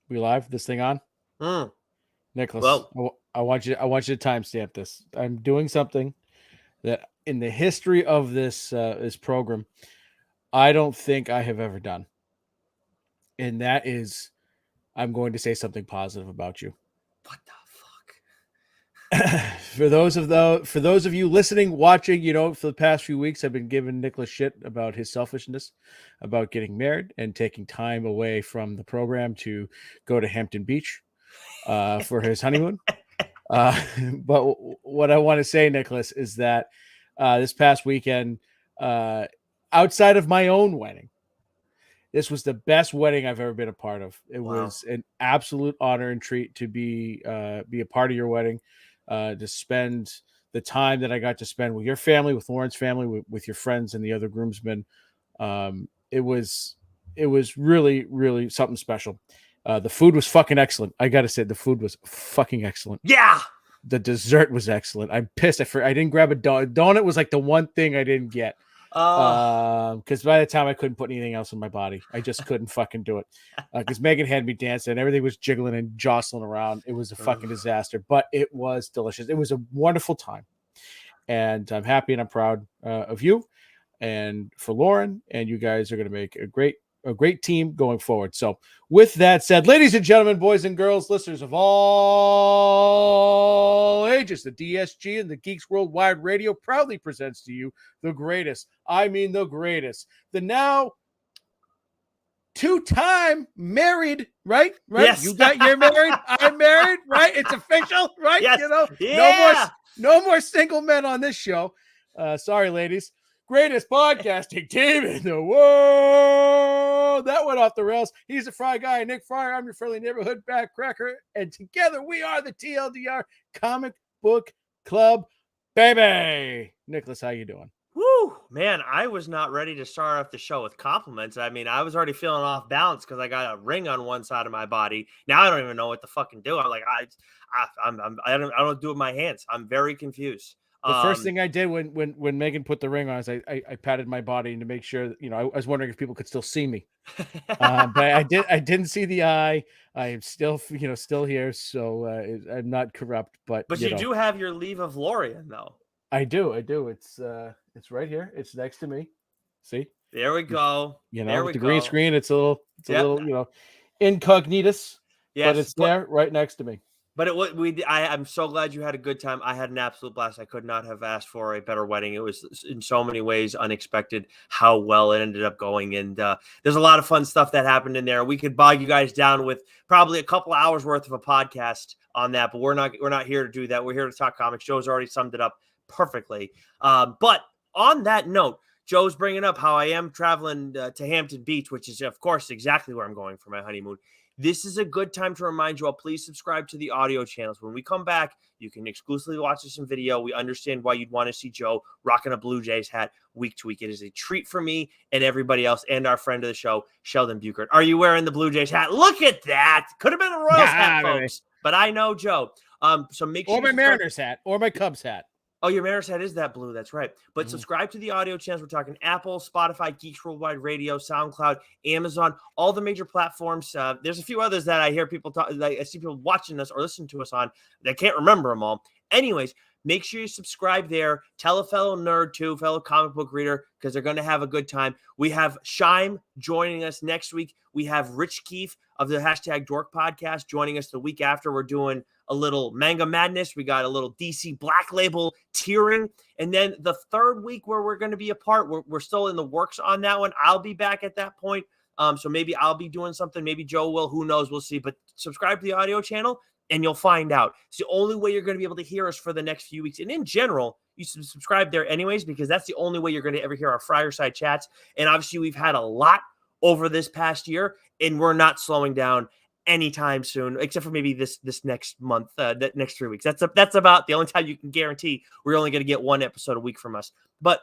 We live? This thing on? Mm. Nicholas, Well, I want you to timestamp this. I'm doing something that in the history of this program, I don't think I have ever done. And that is I'm going to say something positive about you. what the For those of you listening, watching, for the past few weeks, I've been giving Nicholas shit about his selfishness, about getting married and taking time away from the program to go to Hampton Beach for his honeymoon. Uh, but what I want to say, Nicholas, is that this past weekend, uh, outside of my own wedding, this was the best wedding I've ever been a part of. It Wow. was an absolute honor and treat to be a part of your wedding, to spend the time that I got to spend with your family, with Lauren's family, with your friends and the other groomsmen. It was really, really something special. The food was fucking excellent. I gotta say, the food was fucking excellent. Yeah. The dessert was excellent. I'm pissed. I didn't grab a donut. Donut was like the one thing I didn't get. Because by the time I couldn't put anything else in my body, I just couldn't fucking do it. Because Megan had me dancing, and everything was jiggling and jostling around. It was a fucking disaster, but it was delicious. It was a wonderful time, and I'm happy and I'm proud of you and for Lauren. And you guys are going to make a great team going forward. So, with that said, ladies and gentlemen, boys and girls, listeners of all ages, the DSG and the Geeks Worldwide Radio proudly presents to you the greatest. I mean, the greatest. The now two-time married, right? Yes. You got you're married. I'm married, right? It's official, right? Yes. Yeah. No more single men on this show. Sorry, ladies. Greatest podcasting team in the world. That went off the rails. He's the Fry Guy, Nick Fryer. I'm your friendly neighborhood backcracker. And together we are the TLDR Comic Book Club, baby. Nicholas, how you doing? Woo, man, I was not ready to start off the show with compliments. I mean, I was already feeling off balance because I got a ring on one side of my body. Now I don't even know what to fucking do. I'm like, I don't do it with my hands. I'm very confused. The first thing I did when Megan put the ring on is I patted my body to make sure that, I was wondering if people could still see me. But I didn't see the eye. I am still still here, so I'm not corrupt. But you do have your leave of Lorien though. I do. It's right here. It's next to me. See? There we go. There with the green screen, it's a little incognitus. Yes, but it's there right next to me. But I'm so glad you had a good time. I had an absolute blast. I could not have asked for a better wedding. It was in so many ways unexpected how well it ended up going. And there's a lot of fun stuff that happened in there. We could bog you guys down with probably a couple hours worth of a podcast on that, but we're not here to do that. We're here to talk comics. Joe's already summed it up perfectly. But on that note, Joe's bringing up how I am traveling to Hampton Beach, which is, of course, exactly where I'm going for my honeymoon. This is a good time to remind you all, please subscribe to the audio channels. When we come back, you can exclusively watch this in video. We understand why you'd want to see Joe rocking a Blue Jays hat week to week. It is a treat for me and everybody else and our friend of the show, Sheldon Buchert. Are you wearing the Blue Jays hat? Look at that. Could have been a Royals hat, folks. But I know Joe. So make sure. Or my Mariners hat or my Cubs hat. Oh, your Mariners hat is that blue. That's right. But subscribe to the audio channels. We're talking Apple, Spotify, Geeks Worldwide Radio, SoundCloud, Amazon, all the major platforms. There's a few others that I hear people talk. I see people watching us or listening to us on. I can't remember them all. Anyways, make sure you subscribe there. Tell a fellow nerd too, fellow comic book reader, because they're going to have a good time. We have Shime joining us next week. We have Rich Keefe of the #Dork Podcast joining us the week after. We're doing a little manga madness. We got a little DC Black Label tiering. And then the third week where we're going to be apart, we're still in the works on that one. I'll be back at that point. So maybe I'll be doing something. Maybe Joe will. Who knows? We'll see. But subscribe to the audio channel and you'll find out. It's the only way you're going to be able to hear us for the next few weeks. And in general, you should subscribe there anyways, because that's the only way you're going to ever hear our Fireside Chats. And obviously, we've had a lot over this past year, and we're not slowing down anytime soon, except for maybe this next month, the next 3 weeks. That's about the only time you can guarantee we're only going to get one episode a week from us. But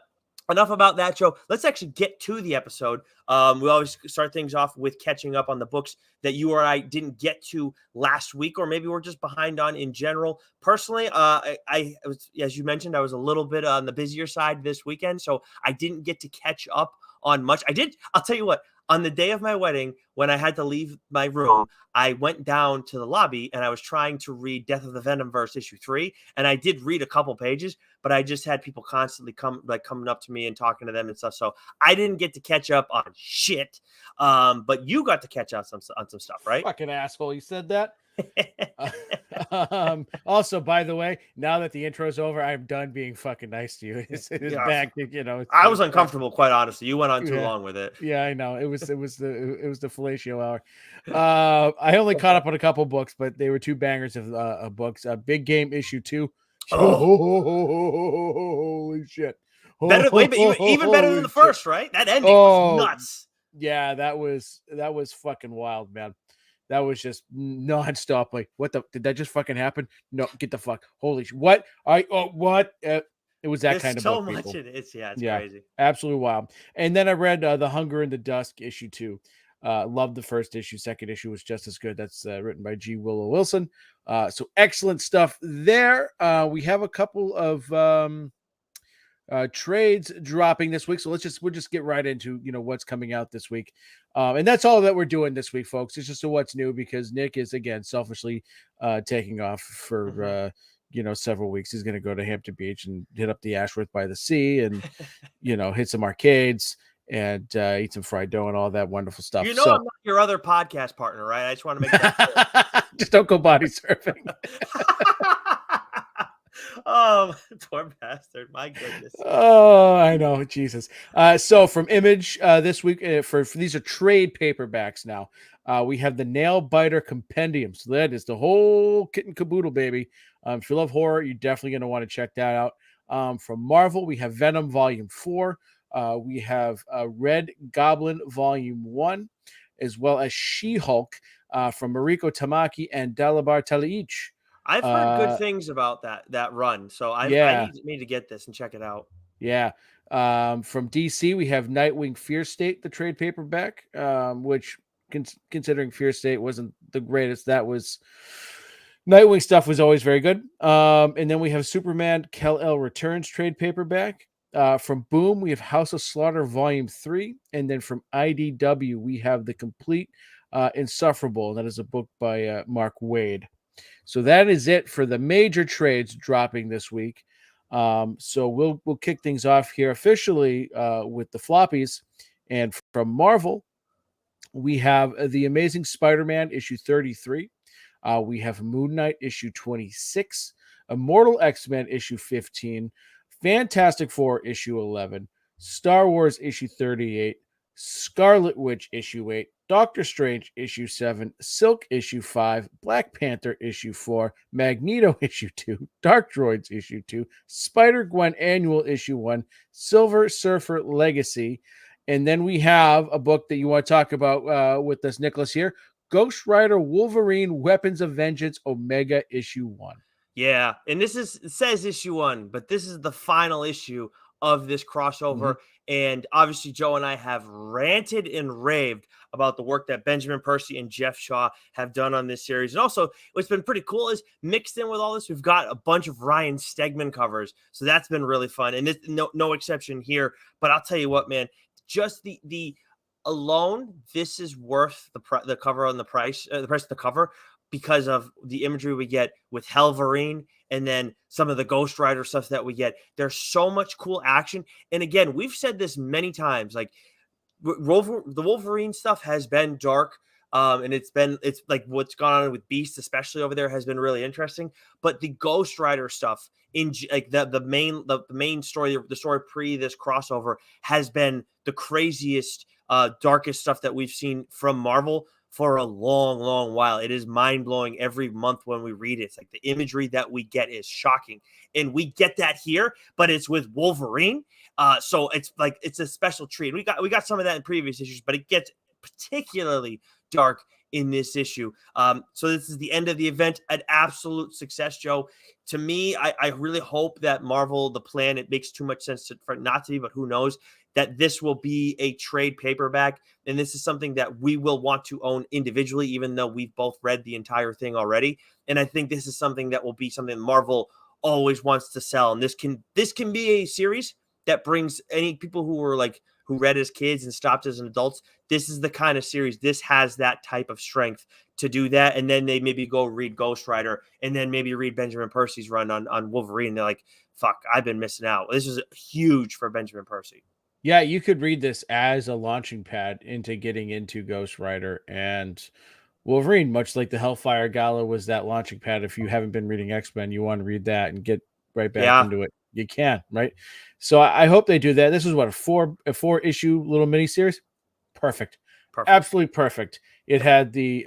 enough about that, Joe. Let's actually get to the episode. We always start things off with catching up on the books that you or I didn't get to last week, or maybe we're just behind on in general. Personally, I was, as you mentioned, I was a little bit on the busier side this weekend, so I didn't get to catch up on much. I'll tell you what, On the day of my wedding, when I had to leave my room, I went down to the lobby and I was trying to read Death of the Venomverse issue 3, and I did read a couple pages, but I just had people constantly coming up to me and talking to them and stuff. So I didn't get to catch up on shit. But you got to catch up on some stuff, right? Fucking asshole, you said that. Also, by the way, now that the intro's over, I'm done being fucking nice to you. It's back, you know. I was uncomfortable, quite honestly. You went on too long with it. Yeah, I know. It was the fellatio hour. I only caught up on a couple books, but they were two bangers of books. Big Game issue 2. Holy shit! Better, even better than the first, right? That ending was nuts. Yeah, that was fucking wild, man. That was just nonstop. Like, what did that just fucking happen? No, get the fuck. Holy shit. What? What? It was that kind of so book, much. People. It's crazy. Absolutely wild. And then I read The Hunger in the Dusk issue 2. Loved the first issue. Second issue was just as good. That's written by G. Willow Wilson. So excellent stuff there. We have a couple of trades dropping this week, so we'll just get right into what's coming out this week, and that's all that we're doing this week, folks. It's just a what's new, because Nick is again selfishly taking off for several weeks. He's going to go to Hampton Beach and hit up the Ashworth by the Sea and hit some arcades and eat some fried dough and all that wonderful stuff. I'm not your other podcast partner, right? I just want to make that clear. Just don't go body surfing. Oh, poor bastard. My goodness. Oh, I know. Jesus. So from Image this week, for these are trade paperbacks now. We have the Nail Biter Compendium. So that is the whole kit and caboodle, baby. If you love horror, you're definitely going to want to check that out. From Marvel, we have Venom Volume 4. We have Red Goblin Volume 1, as well as She-Hulk from Mariko Tamaki and Dalabar Taliich. I've heard good things about that run, so I need to get this and check it out. Yeah. From DC, we have Nightwing Fear State, the trade paperback, which, considering Fear State wasn't the greatest, that was Nightwing stuff was always very good. And then we have Superman Kal-El Returns trade paperback. From Boom, we have House of Slaughter Volume 3. And then from IDW, we have The Complete Insufferable. That is a book by Mark Waid. So that is it for the major trades dropping this week. So we'll kick things off here officially with the floppies. And from Marvel, we have The Amazing Spider-Man issue 33. We have Moon Knight issue 26, Immortal X-Men issue 15, Fantastic Four issue 11, Star Wars issue 38, Scarlet Witch issue 8, Doctor Strange issue 7, Silk issue 5, Black Panther issue 4, Magneto issue 2, Dark Droids issue 2, Spider-Gwen annual issue 1, Silver Surfer Legacy. And then we have a book that you want to talk about with us, Nicholas, here. Ghost Rider Wolverine Weapons of Vengeance Omega issue 1. Yeah, and it says issue 1, but this is the final issue of this crossover. Mm-hmm. And obviously, Joe and I have ranted and raved about the work that Benjamin Percy and Jeff Shaw have done on this series. And also, what's been pretty cool is mixed in with all this, we've got a bunch of Ryan Stegman covers. So that's been really fun. And this, no exception here. But I'll tell you what, man, just the alone, this is worth the cover on the price of the cover, because of the imagery we get with Helverine and then some of the Ghost Rider stuff that we get. There's so much cool action. And again, we've said this many times, like the Wolverine stuff has been dark. And it's like what's gone on with Beast, especially over there, has been really interesting. But the Ghost Rider stuff in like the main story, the story pre this crossover, has been the craziest, darkest stuff that we've seen from Marvel for a long, long while. It is mind-blowing every month when we read it. It's like the imagery that we get is shocking. And we get that here, but it's with Wolverine. So it's like it's a special treat. We got some of that in previous issues, but it gets particularly dark in this issue. So this is the end of the event. An absolute success, Joe. To me, I really hope that Marvel, the plan, it makes too much sense for it not to be, but who knows, that this will be a trade paperback. And this is something that we will want to own individually, even though we've both read the entire thing already. And I think this is something that will be something Marvel always wants to sell. And this can be a series that brings any people who are like who read as kids and stopped as an adults, this is the kind of series, this has that type of strength to do that. And then they maybe go read Ghost Rider and then maybe read Benjamin Percy's run on Wolverine. And they're like, fuck, I've been missing out. This is huge for Benjamin Percy. Yeah, you could read this as a launching pad into getting into Ghost Rider and Wolverine, much like the Hellfire Gala was that launching pad. If you haven't been reading X-Men, you want to read that and get right back into it. You can, right? So I hope they do that. This is what, a four issue little mini series. Perfect. Absolutely perfect. It had the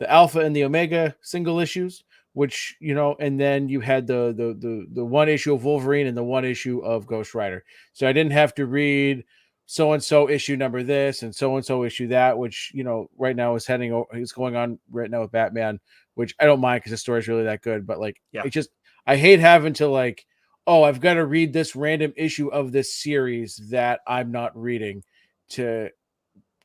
Alpha and the Omega single issues, which, you know, and then you had the one issue of Wolverine and the one issue of Ghost Rider. So I didn't have to read so-and-so issue number this and so-and-so issue that, which, you know, right now is going on right now with Batman, which I don't mind because the story is really that good. But like, I hate having to like, oh, I've got to read this random issue of this series that I'm not reading to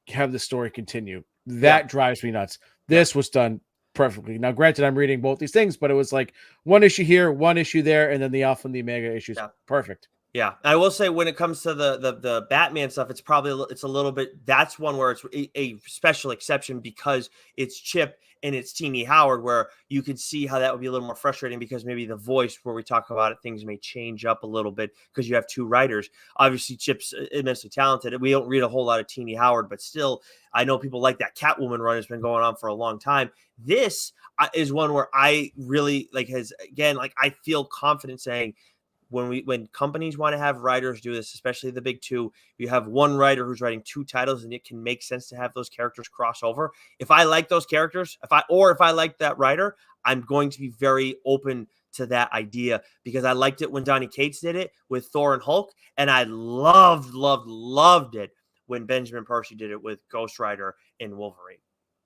have the story continue. That drives me nuts. This was done perfectly. Now, granted, I'm reading both these things, but it was like one issue here, one issue there, and then the Alpha and the Omega issues. Perfect. Yeah, I will say when it comes to the Batman stuff, it's a little bit. That's one where it's a special exception because it's Chip and it's Tini Howard, where you could see how that would be a little more frustrating because maybe the voice where we talk about it, things may change up a little bit because you have two writers. Obviously, Chip's immensely talented. We don't read a whole lot of Tini Howard, but still, I know people like that Catwoman run has been going on for a long time. This is one where I really I feel confident saying, when companies want to have writers do this, especially the big two, you have one writer who's writing two titles and it can make sense to have those characters cross over. If I like those characters, if I like that writer, I'm going to be very open to that idea because I liked it when Donny Cates did it with Thor and Hulk. And I loved it when Benjamin Percy did it with Ghost Rider and Wolverine.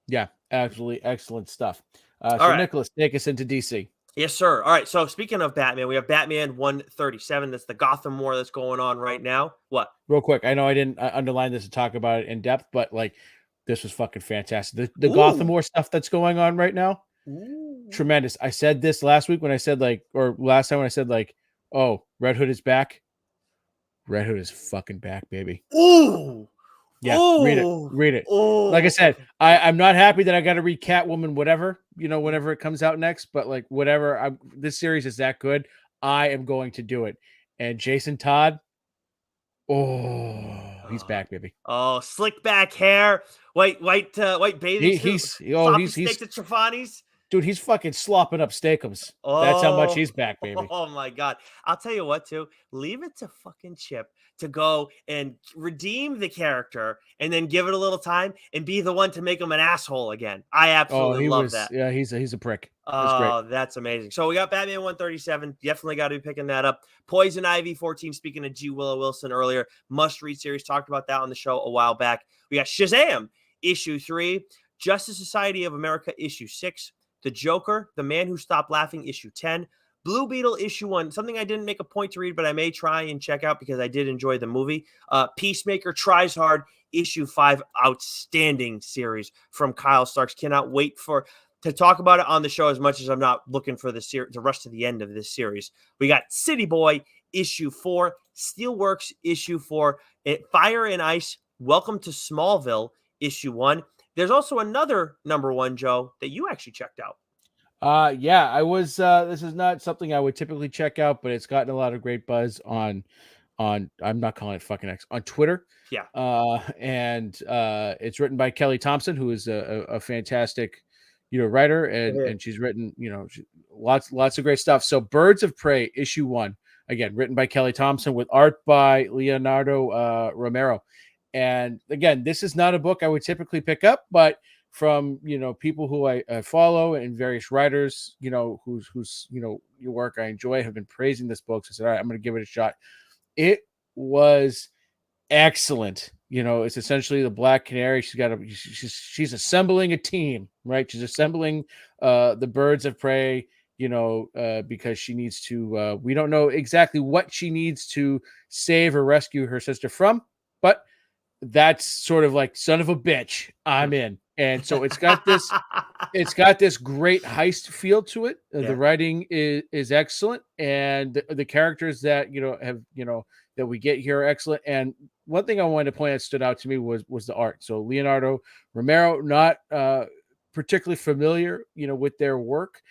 Yeah, absolutely excellent stuff. So Nicholas, take us into DC. Yes, sir. All right. So speaking of Batman, we have Batman 137. That's the Gotham War that's going on right now. What? Real quick. I know I didn't underline this to talk about it in depth, but like this was fucking fantastic. The Gotham War stuff that's going on right now. Tremendous. I said this last week when I said last time when I said oh, Red Hood is back. Red Hood is fucking back, baby. Ooh. Yeah, read it. Like I said, I'm not happy that I got to read Catwoman, whatever, whenever it comes out next, but like whatever, this series is that good. I am going to do it. And Jason Todd, he's back, baby. Oh, slick back hair, white bathing suit. He's at Trefani's. Dude, he's fucking slopping up steakums. That's how much he's back, baby. Oh my God. I'll tell you what, too. Leave it to fucking Chip to go and redeem the character and then give it a little time and be the one to make him an asshole again. I absolutely love that. Yeah, he's a prick. That's amazing. So we got Batman 137. Definitely got to be picking that up. Poison Ivy 14. Speaking of G. Willow Wilson earlier, must-read series. Talked about that on the show a while back. We got Shazam issue 3, Justice Society of America issue 6, The Joker, The Man Who Stopped Laughing issue 10, Blue Beetle issue 1, something I didn't make a point to read, but I may try and check out because I did enjoy the movie. Peacemaker Tries Hard issue 5, outstanding series from Kyle Starks. Cannot wait to talk about it on the show as much as I'm not looking for the rush to the end of this series. We got City Boy issue 4, Steelworks issue 4, Fire and Ice, Welcome to Smallville issue 1. There's also another number 1, Joe, that you actually checked out. Yeah, I was, this is not something I would typically check out, but it's gotten a lot of great buzz on, I'm not calling it fucking X, on Twitter. Yeah. And it's written by Kelly Thompson, who is a fantastic, writer, and she's written, lots of great stuff. So Birds of Prey issue 1, again, written by Kelly Thompson with art by Leonardo Romero. And again, this is not a book I would typically pick up, but from people who I follow and various writers, whose your work I enjoy, have been praising this book. So I said, all right, I'm going to give it a shot. It was excellent. It's essentially the Black Canary. She's assembling a team, right? She's assembling the Birds of Prey, because she needs to. We don't know exactly what she needs to save or rescue her sister from, but that's sort of like, son of a bitch, I'm in. And so it's got this great heist feel to it. The writing is excellent, and the characters that have that we get here are excellent. And one thing I wanted to point out stood out to me was the art. So Leonardo Romero, not particularly familiar, with their work.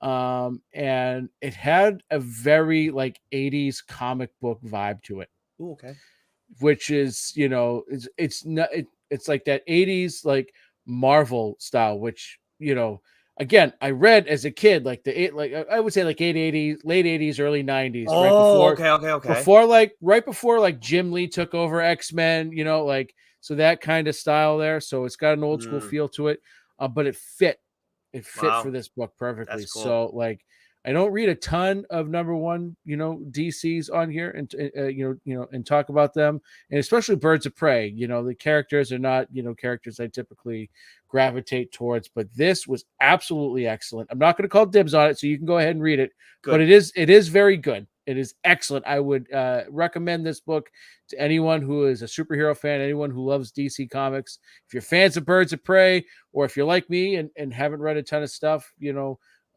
And it had a very like 80s comic book vibe to it. Ooh, okay. Which is, it's not, it's like that 80s like Marvel style, which, again, I read as a kid, like I would say like late 80s, early 90s, oh, right before, okay. Right before like Jim Lee took over X-Men, like, so that kind of style there. So it's got an old school feel to it, but it fit Wow. for this book perfectly. That's cool. So like, I don't read a ton of number one, DCs on here, and and talk about them, and especially Birds of Prey. The characters are not, characters I typically gravitate towards, but this was absolutely excellent. I'm not going to call dibs on it, so you can go ahead and read it. Good. But it is very good. It is excellent. I would recommend this book to anyone who is a superhero fan, anyone who loves DC Comics. If you're fans of Birds of Prey, or if you're like me and haven't read a ton of stuff,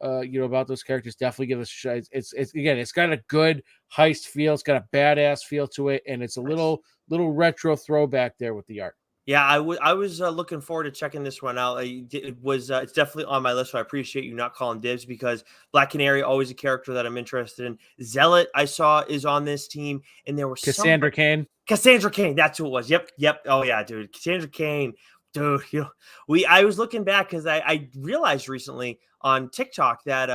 about those characters, definitely give us a shot. It's got a good heist feel. It's got a badass feel to it, and it's a little retro throwback there with the art. Yeah, I was looking forward to checking this one out. It's definitely on my list. So I appreciate you not calling dibs, because Black Canary, always a character that I'm interested in. Zealot, I saw, is on this team, and there were Cassandra Cain. Cassandra Cain, that's who it was. Yep. Oh yeah, dude, Cassandra Cain, dude. I was looking back because I realized recently on TikTok that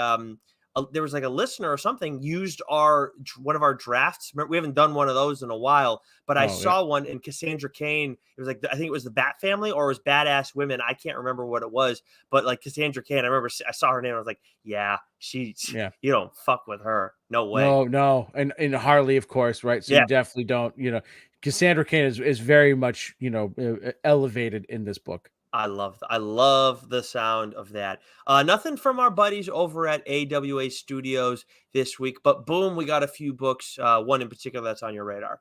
there was like a listener or something used one of our drafts. We haven't done one of those in a while, but I saw one in Cassandra Cain. It was like, I think it was the Bat Family, or it was Badass Women. I can't remember what it was, but like Cassandra Cain, I remember I saw her name. I was like, yeah, you don't fuck with her. No way. No. And Harley, of course. Right. So you definitely don't, Cassandra Cain is very much, elevated in this book. I love the sound of that. Nothing from our buddies over at AWA Studios this week, but boom, we got a few books. One in particular that's on your radar.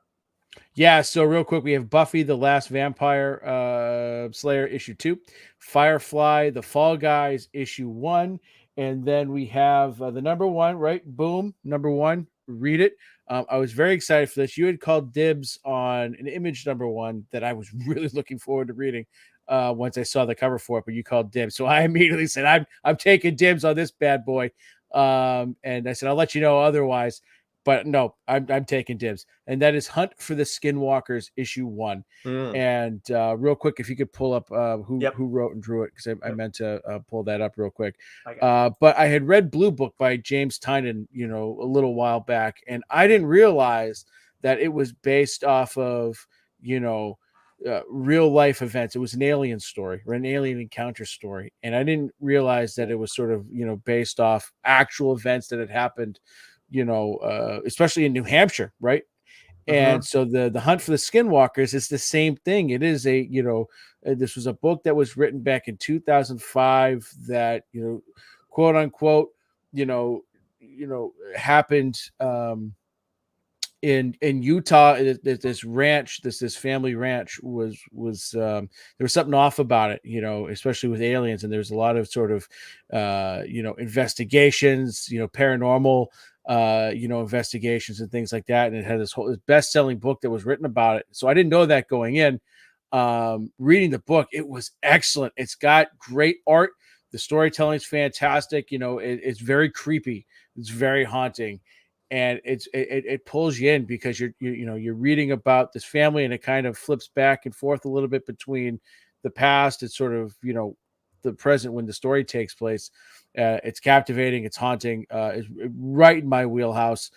Yeah, so real quick, we have Buffy the Last Vampire Slayer issue 2, Firefly the Fall Guys issue 1, and then we have the number 1, right? Boom, number 1. Read it. I was very excited for this. You had called dibs on an Image number 1 that I was really looking forward to reading once I saw the cover for it, but you called dibs. So I immediately said, I'm taking dibs on this bad boy. And I said, I'll let you know otherwise. But no, I'm taking dibs. And that is Hunt for the Skinwalkers issue 1. And real quick, if you could pull up who wrote and drew it, because I meant to pull that up real quick. But I had read Blue Book by James Tynion, a little while back, and I didn't realize that it was based off of, real life events. It was an alien story, or an alien encounter story. And I didn't realize that it was sort of, based off actual events that had happened, especially in New Hampshire, right? And so the Hunt for the Skinwalkers is the same thing. It is a, this was a book that was written back in 2005 that, quote unquote, happened in Utah. This ranch, this family ranch was there was something off about it, especially with aliens. And there's a lot of sort of, investigations, paranormal, investigations and things like that. And it had this best-selling book that was written about it. So I didn't know that going in. Reading the book, it was excellent. It's got great art. The storytelling is fantastic. It's very creepy. It's very haunting. And it pulls you in, because you're reading about this family, and it kind of flips back and forth a little bit between the past and sort of, the present when the story takes place. It's captivating. It's haunting. It's right in my wheelhouse.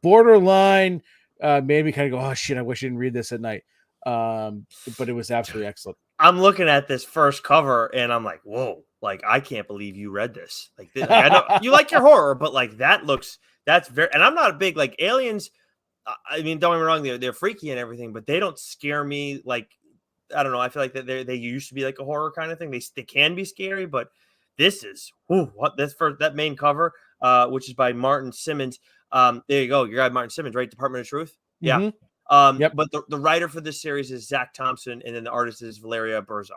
Borderline made me kind of go, oh shit, I wish I didn't read this at night. But it was absolutely excellent. I'm looking at this first cover and I'm like, whoa, like I can't believe you read this. I know you like your horror, but like that's very, and I'm not a big like aliens. I mean, don't get me wrong, they're freaky and everything, but they don't scare me. Like, I don't know. I feel like that they used to be like a horror kind of thing. They can be scary, but this is that main cover, which is by Martin Simmons. There you go. Your guy Martin Simmons, right? Department of Truth. Yeah. Yep. But the writer for this series is Zach Thompson, and then the artist is Valeria Berzo.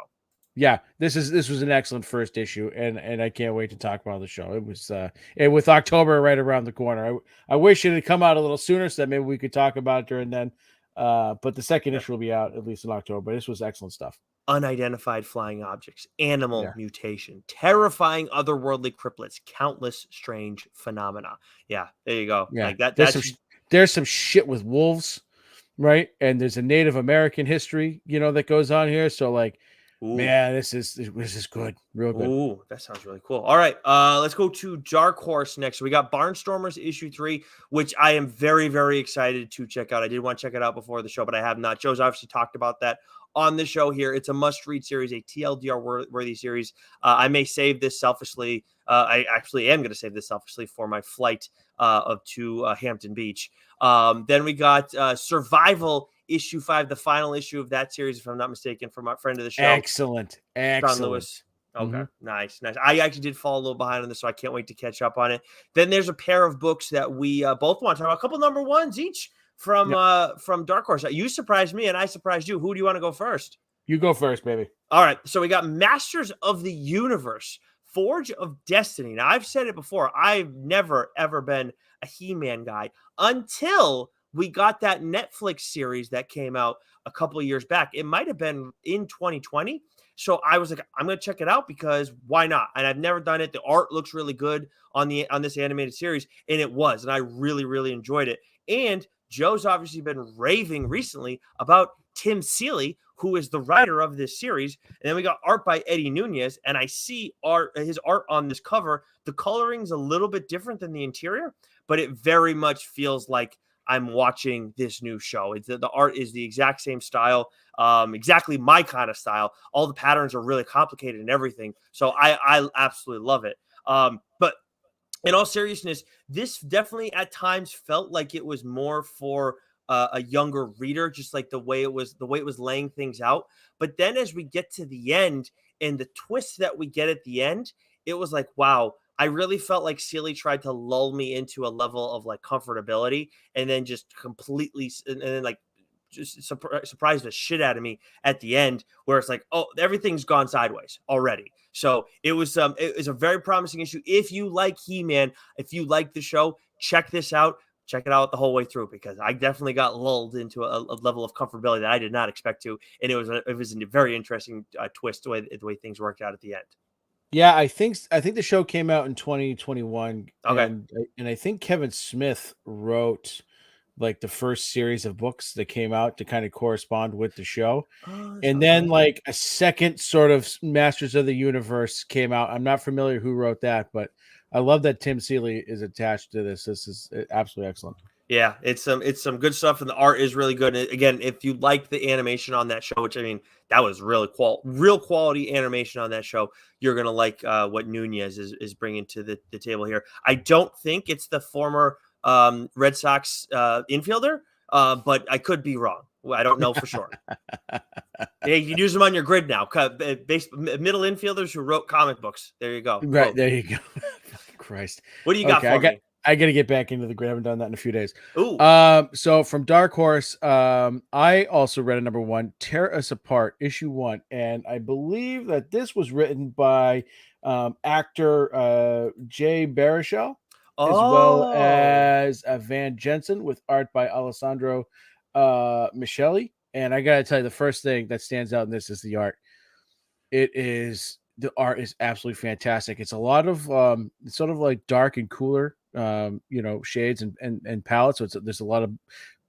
Yeah, this was an excellent first issue, and I can't wait to talk about the show. It was and with October right around the corner, I wish it had come out a little sooner so that maybe we could talk about it during then. But the second issue will be out at least in October. This was excellent stuff. Unidentified flying objects, animal Yeah. mutation, terrifying otherworldly cryptids, countless strange phenomena. Yeah, there you go. Yeah, Like that. There's some shit with wolves, right? And there's a Native American history, that goes on here. So like, Ooh. man, this is good, real good. Ooh, that sounds really cool. All right, let's go to Dark Horse next. We got Barnstormers issue 3, which I am very, very excited to check out. I did want to check it out before the show, but I have not. Joe's obviously talked about that on the show here. It's a must-read series, a TLDR worthy series. I may save this selfishly. I actually am going to save this selfishly for my flight to Hampton Beach. Then we got Survival issue 5, the final issue of that series, if I'm not mistaken, from my friend of the show. Excellent. John Lewis. Okay, nice. I actually did fall a little behind on this, so I can't wait to catch up on it. Then there's a pair of books that we both want to talk about, a couple number ones each from Dark Horse. You surprised me, and I surprised you. Who do you want to go first? You go first, baby. All right, so we got Masters of the Universe, Forge of Destiny. Now, I've said it before. I've never, ever been a He-Man guy until we got that Netflix series that came out a couple of years back. It might have been in 2020. So I was like, I'm going to check it out because why not? And I've never done it. The art looks really good on this animated series, and it was. And I really, really enjoyed it. And Joe's obviously been raving recently about Tim Seeley, who is the writer of this series. And then we got art by Eddie Nunez, and I see his art on this cover. The coloring's a little bit different than the interior, but it very much feels like I'm watching this new show. The art is the exact same style, exactly my kind of style. All the patterns are really complicated and everything. So I absolutely love it. But in all seriousness, this definitely at times felt like it was more for a younger reader, just like the way it was laying things out. But then as we get to the end and the twist that we get at the end, it was like, wow. I really felt like Seeley tried to lull me into a level of like comfortability and then just completely and then like just surprised the shit out of me at the end where it's like, oh, everything's gone sideways already. So it was a very promising issue. If you like He-Man, if you like the show, check this out. Check it out the whole way through because I definitely got lulled into a level of comfortability that I did not expect to, and it was a very interesting twist the way things worked out at the end. Yeah, I think the show came out in 2021. Okay. And I think Kevin Smith wrote like the first series of books that came out to kind of correspond with the show. And then like a second sort of Masters of the Universe came out. I'm not familiar who wrote that, but I love that Tim Seeley is attached to this. This is absolutely excellent. Yeah, it's some good stuff, and the art is really good. And again, if you like the animation on that show, which I mean, that was really real quality animation on that show, you're gonna like what Nunez is bringing to the table here. I don't think it's the former Red Sox infielder, but I could be wrong. I don't know for sure. Yeah, you can use them on your grid now. Middle infielders who wrote comic books. There you go. Right, there you go. Christ. What do you got for me? I got to get back into the grid. I haven't done that in a few days. Ooh. So from Dark Horse, I also read a number 1, Tear Us Apart, issue 1. And I believe that this was written by actor Jay Baruchel, as well as Van Jensen, with art by Alessandro Micheli. And I got to tell you, the first thing that stands out in this is the art. The art is absolutely fantastic. It's a lot of it's sort of like dark and cooler shades and palettes. So there's a lot of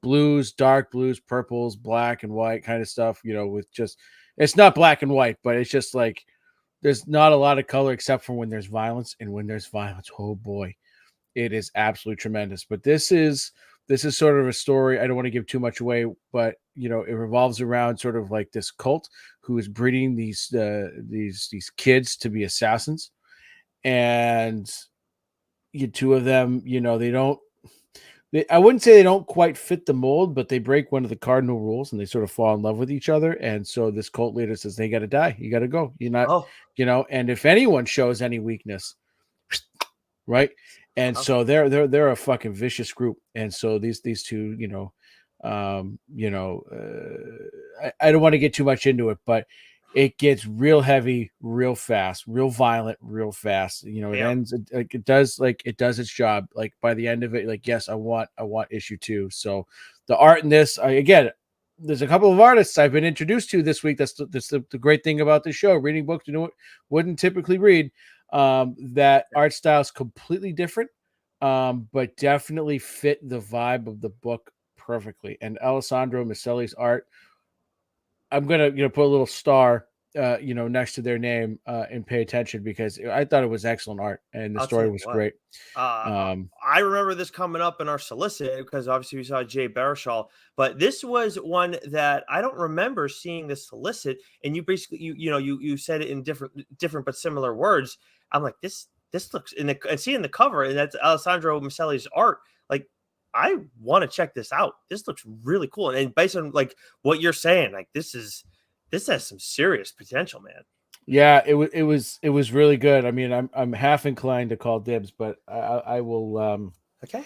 blues, dark blues, purples, black and white kind of stuff, with just, it's not black and white, but it's just like there's not a lot of color except for when there's violence. And when there's violence, oh boy, it is absolutely tremendous. But this is sort of a story. I don't want to give too much away, but it revolves around sort of like this cult who is breeding these kids to be assassins. And two of them, I wouldn't say they don't quite fit the mold, but they break one of the cardinal rules and they sort of fall in love with each other. And so this cult leader says, they got to die. You got to go. You're not, and if anyone shows any weakness, right. And so they're a fucking vicious group. And so these two, I don't want to get too much into it, but it gets real heavy, real fast, real violent, real fast. You know, it ends like it does its job. Like by the end of it, like, yes, I want issue 2. So the art in this, again, there's a couple of artists I've been introduced to this week. That's the great thing about the show. Reading books you wouldn't typically read. That art style is completely different, but definitely fit the vibe of the book perfectly. And Alessandro Miceli's art, I'm gonna put a little star next to their name and pay attention, because I thought it was excellent art and the story was great. I remember this coming up in our solicit because obviously we saw Jay Baruchel, but this was one that I don't remember seeing the solicit. And you basically you said it in different but similar words. I'm like, this looks and seeing the cover, and that's Alessandro Miceli's art. Like, I want to check this out. This looks really cool. And based on like what you're saying, like this has some serious potential, man. Yeah, it was really good. I mean, I'm half inclined to call dibs, but I will okay.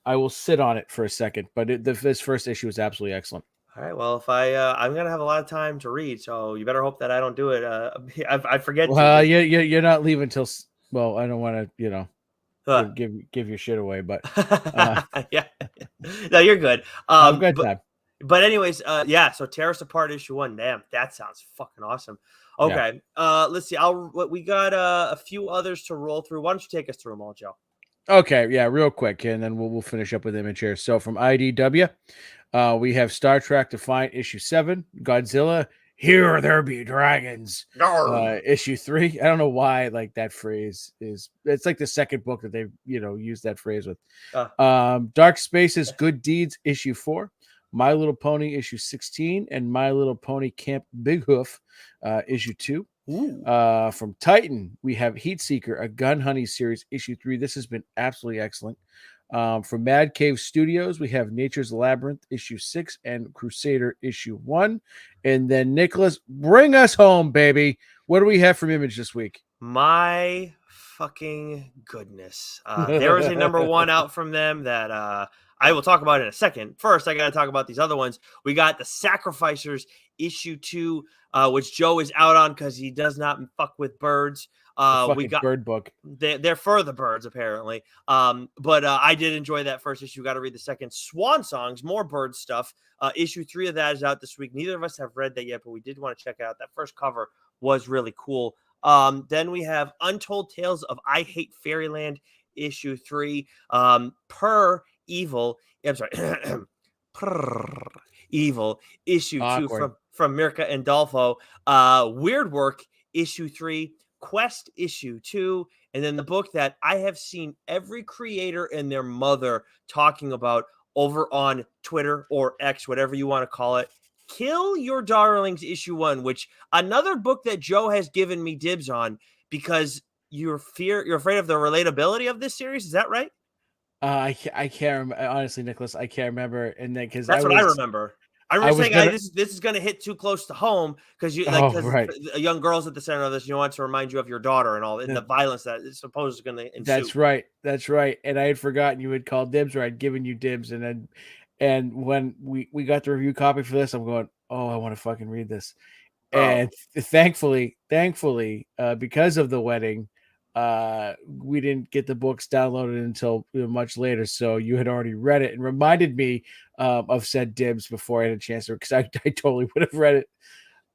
I will sit on it for a second. But this first issue is absolutely excellent. All right. Well, if I'm gonna have a lot of time to read, so you better hope that I don't do it. I forget. Well, you're not leaving till. Well, I don't want to give your shit away, but yeah, no, you're good. I've got time. But anyways, yeah. So Tear Us Apart issue 1. Damn, that sounds fucking awesome. Okay, let's see. We got a few others to roll through. Why don't you take us through them all, Joe? Okay, yeah, real quick, and then we'll finish up with Image here. So from IDW, we have Star Trek Defiant issue 7, Godzilla, Here There Be Dragons, issue 3. I don't know why like that phrase is. It's like the second book that they've used that phrase with. Dark Spaces, Good Deeds, issue 4. My Little Pony issue 16 and My Little Pony Camp Big Hoof issue 2. From Titan, we have Heat Seeker, a Gun Honey series issue 3. This has been absolutely excellent. From Mad Cave Studios, we have Nature's Labyrinth issue 6 and Crusader issue 1. And then Nicholas, bring us home, baby. What do we have from Image this week? My fucking goodness. There is a number 1 out from them that I will talk about in a second. First, I got to talk about these other ones. We got The Sacrificers issue 2, which Joe is out on because he does not fuck with birds. We got bird book. They're for the birds, apparently. But I did enjoy that first issue. Got to read the second. Swan Songs, more bird stuff. Issue 3 of that is out this week. Neither of us have read that yet, but we did want to check it out. That first cover was really cool. Then we have Untold Tales of I Hate Fairyland issue 3. Evil Evil issue Awkward. 2 from Mirka and Dolfo. Weird Work issue 3, Quest issue 2, and then the book that I have seen every creator and their mother talking about over on Twitter or X, whatever you want to call it, Kill Your Darlings issue 1, which another book that Joe has given me dibs on because you're afraid of the relatability of this series. Is that right? I can't honestly, Nicholas. I can't remember, and then because that's what I remember. I remember saying this is going to hit too close to home because young girls at the center of this. You want to remind you of your daughter and all, and the violence that is supposed going to ensue. That's right. And I had forgotten you had called dibs, or I'd given you dibs, and when we got the review copy for this, I'm going, oh, I want to fucking read this. And thankfully, because of the wedding, we didn't get the books downloaded until much later. So you had already read it and reminded me of said dibs before I had a chance to, because I totally would have read it.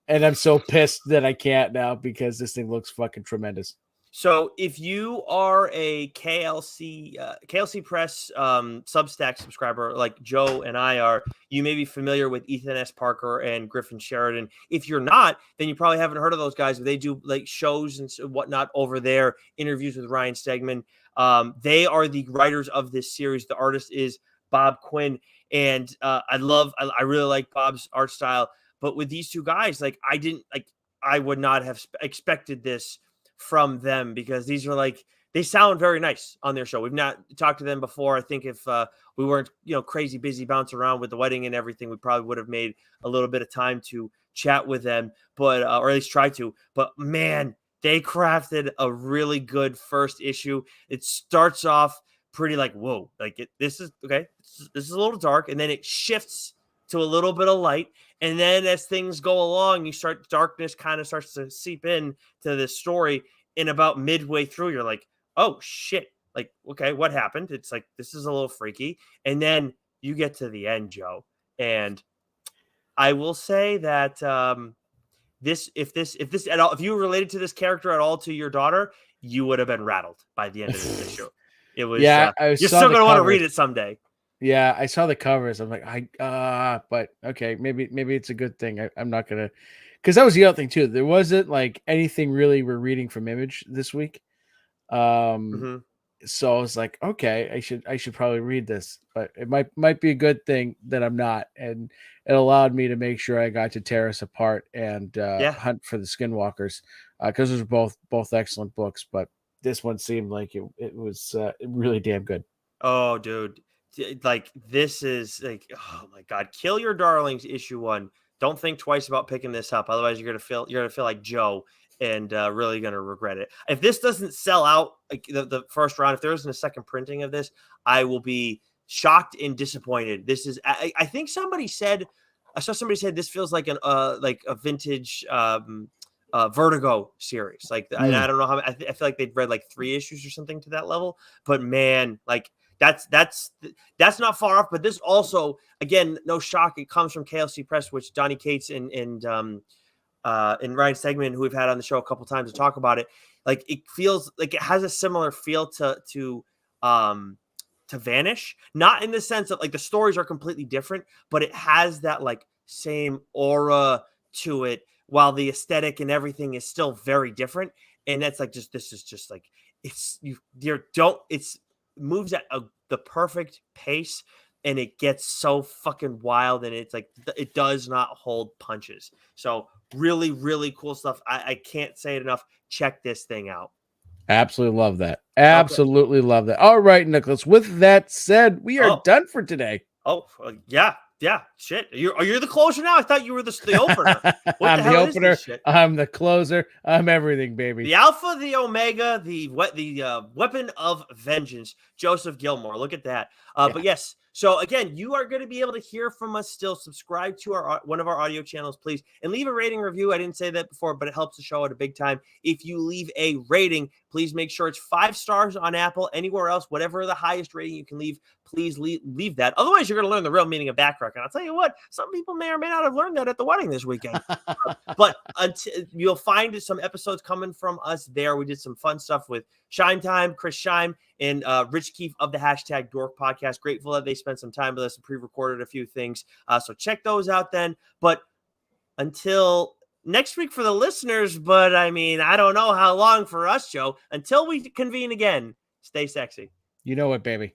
And I'm so pissed that I can't now because this thing looks fucking tremendous. So if you are a KLC Press Substack subscriber like Joe and I are, you may be familiar with Ethan S. Parker and Griffin Sheridan. If you're not, then you probably haven't heard of those guys. They do like shows and whatnot over there, interviews with Ryan Stegman. They are the writers of this series. The artist is Bob Quinn. And I really like Bob's art style. But with these two guys, I would not have expected this from them, because these are they sound very nice on their show. We've not talked to them before. I think if we weren't crazy busy bouncing around with the wedding and everything, we probably would have made a little bit of time to chat with them, but or at least try to. But man, they crafted a really good first issue. It starts off pretty whoa, this is okay. This is a little dark, and then it shifts to a little bit of light, And then as things go along, darkness kind of starts to seep in to this story. And about midway through, you're like, oh shit. Like, okay, what happened? It's like, this is a little freaky. And then you get to the end, Joe. And I will say that if you related to this character at all to your daughter, you would have been rattled by the end of this issue. It was, you're still going to want to read it someday. Yeah, I saw the covers. I'm like, but okay, maybe it's a good thing. I'm not gonna, because that was the other thing too. There wasn't like anything really we're reading from Image this week. So I was like, okay, I should probably read this, but it might be a good thing that I'm not, and it allowed me to make sure I got to tear us apart and hunt for the Skinwalkers, because those are both excellent books, but this one seemed like it was really damn good. Oh, dude. Like, this is like, oh my God, Kill Your Darlings issue 1. Don't think twice about picking this up. Otherwise you're going to feel like Joe and really going to regret it. If this doesn't sell out like the first round, if there isn't a second printing of this, I will be shocked and disappointed. This is, I think I saw somebody said this feels like a vintage Vertigo series. Like, and I don't know how, I feel like they'd read like 3 issues or something to that level, but man, like, that's not far off. But this also, again, no shock, it comes from KLC Press, which Donny Cates and Ryan Stegman, who we've had on the show a couple times to talk about it, like, it feels like it has a similar feel to Vanish, not in the sense of like the stories are completely different, but it has that like same aura to it, while the aesthetic and everything is still very different. And that's like, this is just like, it's moves at the perfect pace, and it gets so fucking wild, and it's like, it does not hold punches. So really, really cool stuff. I can't say it enough. Check this thing out. Absolutely love that. Absolutely love that. All right, Nicholas. With that said, we are done for today. Oh, yeah. Yeah, shit. You're the closer now? I thought you were the opener. I'm the opener. I'm the closer. I'm everything, baby. The Alpha, the Omega, the weapon of vengeance, Joseph Gilmore. Look at that. But yes, so again, you are going to be able to hear from us still. Subscribe to one of our audio channels, please, and leave a rating review. I didn't say that before, but it helps the show out a big time. If you leave a rating, please make sure it's 5 stars on Apple. Anywhere else, whatever the highest rating you can leave, please leave that. Otherwise, you're going to learn the real meaning of backcrack. And I'll tell you what, some people may or may not have learned that at the wedding this weekend. But you'll find some episodes coming from us there. We did some fun stuff with Shime Time, Chris Shime, and Rich Keefe of the #Dork Podcast. Grateful that they spent some time with us and pre-recorded a few things. So check those out then. But until next week for the listeners, but I mean, I don't know how long for us, Joe. Until we convene again, stay sexy. You know it, baby.